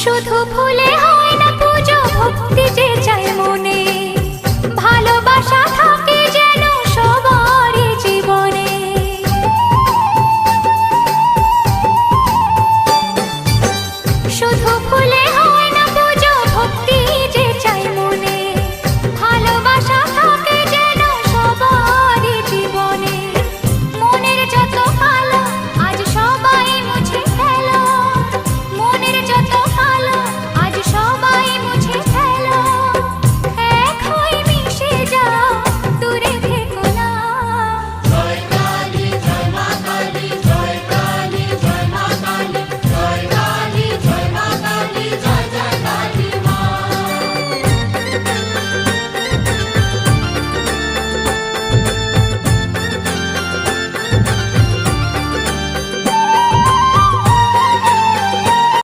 শুধু ফুলে হয় না পুজো, ভক্তি যে চায় মনে, ভালোবাসা থাকে যেন সবারই জীবনে। শুধু ফুলে